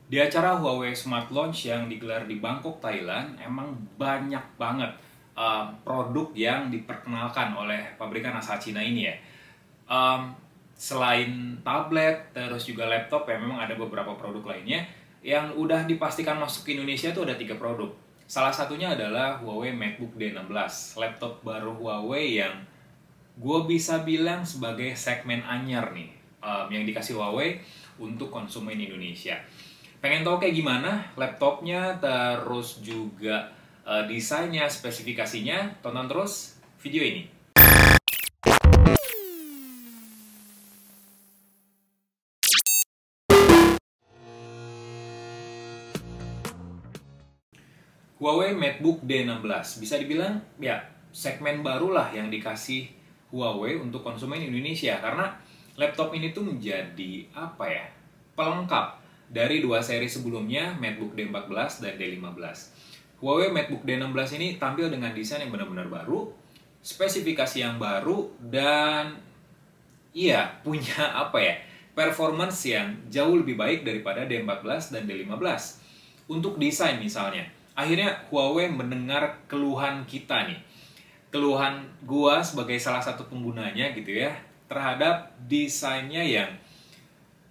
Di acara Huawei Smart Launch yang digelar di Bangkok, Thailand, emang banyak banget produk yang diperkenalkan oleh pabrikan asal Cina ini ya. Um, Selain tablet, terus juga laptop ya, memang ada beberapa produk lainnya yang udah dipastikan masuk ke Indonesia tuh ada 3 produk. Salah satunya adalah Huawei MateBook D16, laptop baru Huawei yang gue bisa bilang sebagai segmen anyar nih, yang dikasih Huawei untuk konsumen Indonesia. Pengen tahu kayak gimana laptopnya, terus juga desainnya, spesifikasinya, tonton terus video ini. Huawei MateBook D16 bisa dibilang ya segmen barulah yang dikasih Huawei untuk konsumen Indonesia, karena laptop ini tuh menjadi apa ya, pelengkap dari 2 seri sebelumnya, MateBook D14 dan D15. Huawei MateBook D16 ini tampil dengan desain yang benar-benar baru, spesifikasi yang baru, dan iya punya apa ya, performance yang jauh lebih baik daripada D14 dan D15. Untuk desain misalnya, akhirnya Huawei mendengar keluhan kita nih, keluhan gua sebagai salah satu penggunanya gitu ya, terhadap desainnya yang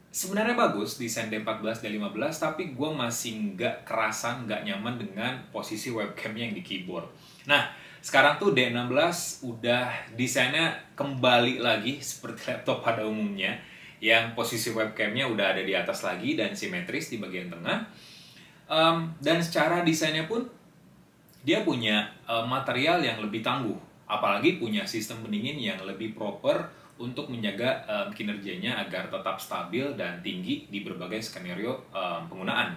sebenarnya bagus, desain D14 D15, tapi gua masih nggak kerasan, nggak nyaman dengan posisi webcamnya yang di keyboard. Nah, sekarang tuh D16 udah desainnya kembali lagi seperti laptop pada umumnya, yang posisi webcamnya udah ada di atas lagi dan simetris di bagian tengah. Dan secara desainnya pun dia punya material yang lebih tangguh, apalagi punya sistem pendingin yang lebih proper untuk menjaga kinerjanya agar tetap stabil dan tinggi di berbagai skenario penggunaan.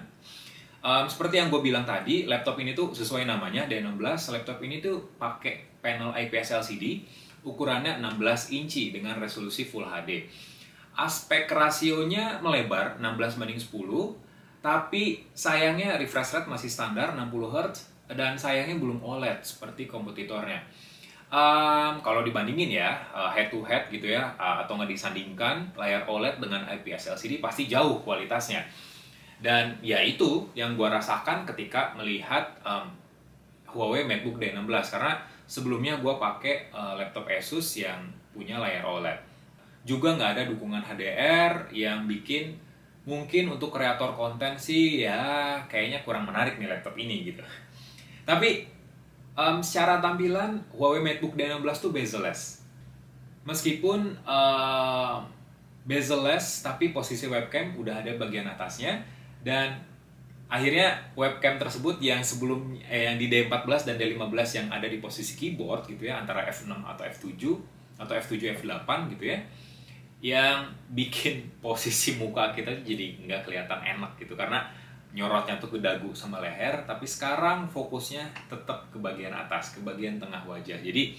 Seperti yang gue bilang tadi, laptop ini tuh sesuai namanya D16, laptop ini tuh pakai panel IPS LCD, ukurannya 16 inci dengan resolusi Full HD. Aspek rasionya melebar 16:10, tapi sayangnya refresh rate masih standar 60 Hz dan sayangnya belum OLED seperti kompetitornya. Kalau dibandingin ya, head to head gitu ya, atau nggak disandingkan layar OLED dengan IPS LCD pasti jauh kualitasnya. Dan ya itu yang gue rasakan ketika melihat Huawei MateBook D16, karena sebelumnya gue pakai laptop Asus yang punya layar OLED. Juga nggak ada dukungan HDR yang bikin mungkin untuk kreator konten sih ya kayaknya kurang menarik nih laptop ini gitu. Tapi secara tampilan Huawei MateBook D16 tuh bezel-less. Meskipun bezel-less, tapi posisi webcam udah ada bagian atasnya, dan akhirnya webcam tersebut yang sebelum yang di D14 dan D15 yang ada di posisi keyboard gitu ya, antara F6 atau F7 atau F7 F8 gitu ya, yang bikin posisi muka kita jadi nggak kelihatan enak gitu, karena nyorotnya tuh ke dagu sama leher. Tapi sekarang fokusnya tetap ke bagian atas, ke bagian tengah wajah, jadi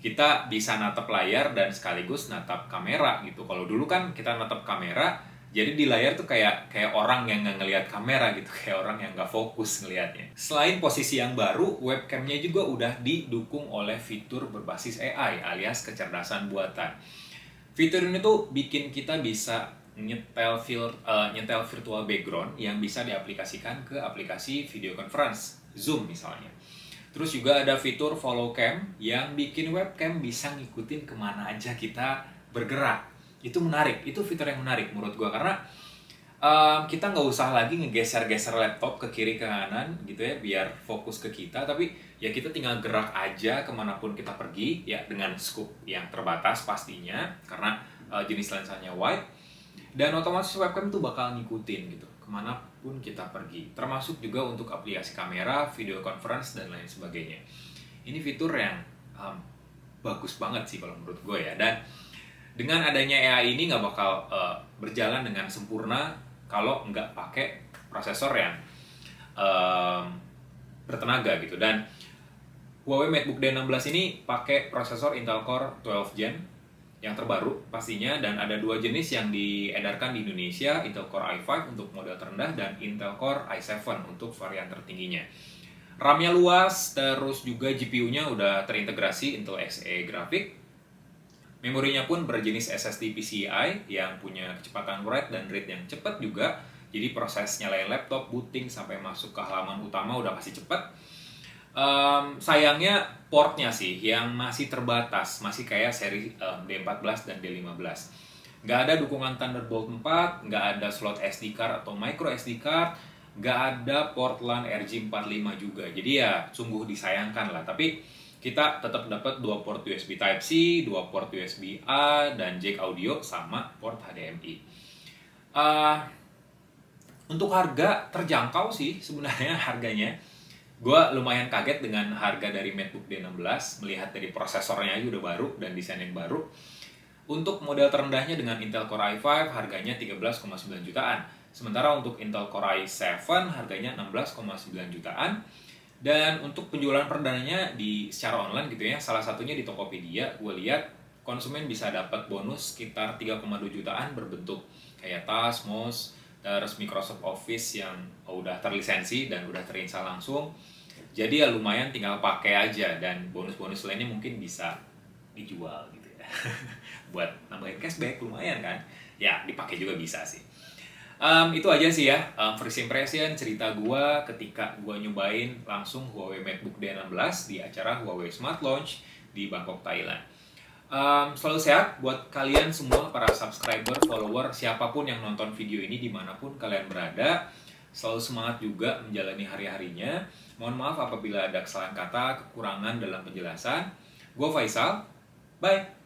kita bisa natap layar dan sekaligus natap kamera gitu. Kalau dulu kan kita natap kamera, jadi di layar tuh kayak orang yang nggak ngelihat kamera gitu, kayak orang yang nggak fokus ngelihatnya. Selain posisi yang baru, webcamnya juga udah didukung oleh fitur berbasis AI alias kecerdasan buatan. Fitur ini tuh bikin kita bisa nyetel virtual background yang bisa diaplikasikan ke aplikasi video conference, Zoom misalnya. Terus juga ada fitur follow cam yang bikin webcam bisa ngikutin kemana aja kita bergerak. Itu menarik, itu fitur yang menarik menurut gua, karena kita nggak usah lagi ngegeser-geser laptop ke kiri ke kanan gitu ya biar fokus ke kita, tapi ya kita tinggal gerak aja kemanapun kita pergi ya, dengan scope yang terbatas pastinya karena jenis lensanya wide, dan otomatis webcam tuh bakal ngikutin gitu kemanapun kita pergi, termasuk juga untuk aplikasi kamera, video conference, dan lain sebagainya. Ini fitur yang bagus banget sih kalau menurut gue ya, dan dengan adanya AI ini nggak bakal berjalan dengan sempurna kalau nggak pakai prosesor yang bertenaga gitu. Dan Huawei MateBook D16 ini pakai prosesor Intel Core 12 Gen yang terbaru pastinya, dan ada 2 jenis yang diedarkan di Indonesia, Intel Core i5 untuk model terendah dan Intel Core i7 untuk varian tertingginya. RAM-nya luas, terus juga GPU-nya udah terintegrasi Intel Xe grafik. Memorinya pun berjenis SSD PCIe yang punya kecepatan write dan read yang cepat juga, Jadi proses nyalain laptop, booting sampai masuk ke halaman utama udah pasti cepet. Sayangnya portnya sih yang masih terbatas, masih kayak seri D14 dan D15. Nggak ada dukungan Thunderbolt 4, nggak ada slot SD card atau micro SD card, nggak ada port LAN RJ45 juga. Jadi ya sungguh disayangkan lah. Tapi kita tetap dapat 2 port USB Type-C, 2 port USB A, dan jack audio sama port HDMI. Untuk harga terjangkau sih sebenarnya harganya. Gue lumayan kaget dengan harga dari MacBook D16, melihat dari prosesornya aja udah baru dan desain yang baru. Untuk model terendahnya dengan Intel Core i5 harganya 13,9 jutaan. Sementara untuk Intel Core i7 harganya 16,9 jutaan. Dan untuk penjualan perdananya secara online gitu ya, salah satunya di Tokopedia, gue lihat konsumen bisa dapat bonus sekitar 3,2 jutaan berbentuk kayak tas, mouse, terus Microsoft Office yang udah terlisensi dan udah terinstall langsung. Jadi ya lumayan tinggal pakai aja, dan bonus-bonus lainnya mungkin bisa dijual gitu ya. Buat nambahin cashback lumayan kan. Ya dipakai juga bisa sih. Itu aja sih ya, first impression cerita gua ketika gua nyobain langsung Huawei MacBook D16 di acara Huawei Smart Launch di Bangkok, Thailand. Selalu sehat buat kalian semua, para subscriber, follower, siapapun yang nonton video ini dimanapun kalian berada. Selalu semangat juga menjalani hari-harinya. Mohon maaf apabila ada kesalahan kata, kekurangan dalam penjelasan. Gua Faisal, bye!